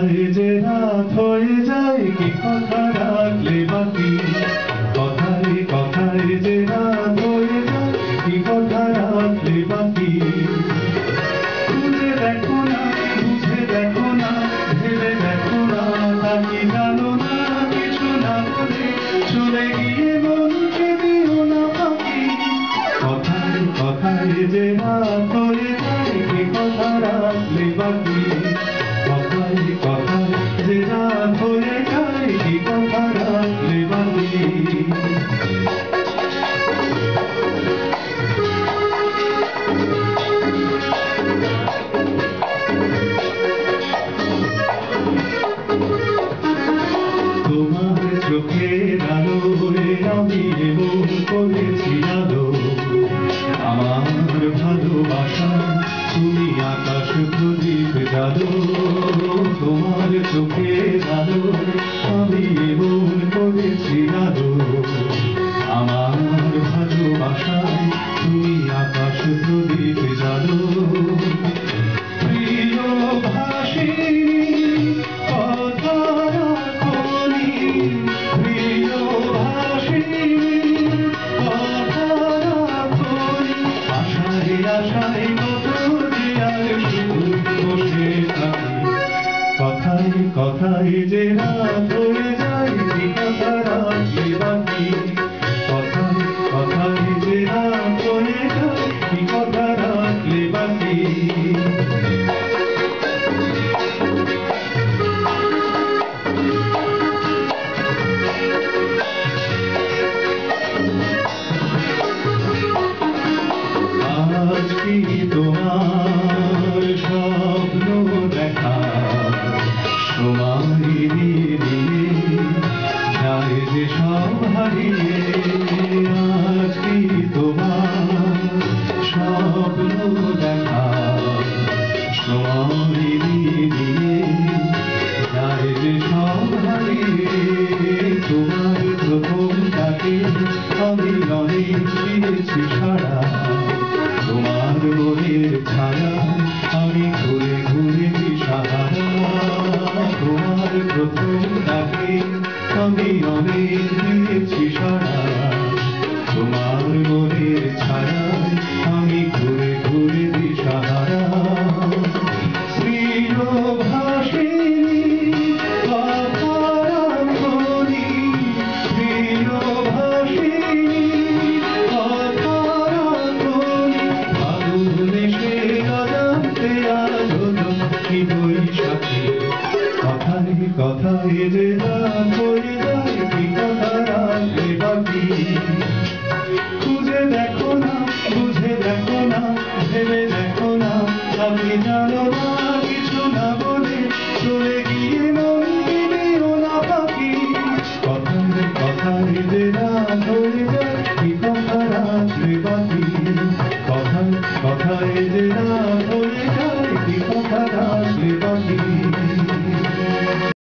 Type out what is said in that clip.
কথায় যে রাত হয়ে যায় কি কথা রাখলে বাকি কথায় কথায় যে রাত হয়ে যায় কি কথা রাখলে বাকি খুঁজে দেখো না বুঝে দেখো না ভেবে দেখো না তা কি জানো না কিছু না বলে চলে গিয়ে মনকে দিও না ফাঁকি কথায় কথায় যে রাত হয়ে যায় কি কথা রাখলে বাকি কথায় কথায় যে রাত হয়ে যায় কি কথা রাখলে বাকি তোমার চোখের আলোয় আমি এমন করেছি আলো আমার ভালোবাসা তুমি আকাশ প্রদীপ জানো তোমার চোখের আলোয় আমি এমন করেছি আলো আমার ভালোবাসায় তুমি আকাশ প্রদীপ জানো প্রিয় ভাসিনী কথা রাখনি প্রিয় ভাসিনী কথা রাখনি আশায় আশায় কত যে আর বসে থাকি কথায় কথায় যে রাত হয়ে যায় কি কথা রাখলে বাকি কথায় কথায় যে রাত হয়ে যায় কি কথা রাখলে বাকি আজ কি তোমার স্বপ্ন দেখা সময় দিয়ে যায় যে সব হারিয়ে আজ কি তোমার স্বপ্ন দেখা সময় দিয়ে যায় যে সব হারিয়ে তোমার প্রথম তাকে আমি অনেক দিয়েছি সারা তোমার মনের ছায়া আমি ঘুরে ঘুরে সাহারা তোমার প্রথম ডাকে আমি অনেক দিয়েছি সারা তোমার মনের ছায়া আমি ঘুরে ঘুরে সাহারা প্রিয় ভাসিনী কথা রাখনি প্রিয় ভাসিনী কথা রাখনি ভালোবেসে অজান্তে আজ হলো কি বৈশাখী কথায় কথায় যে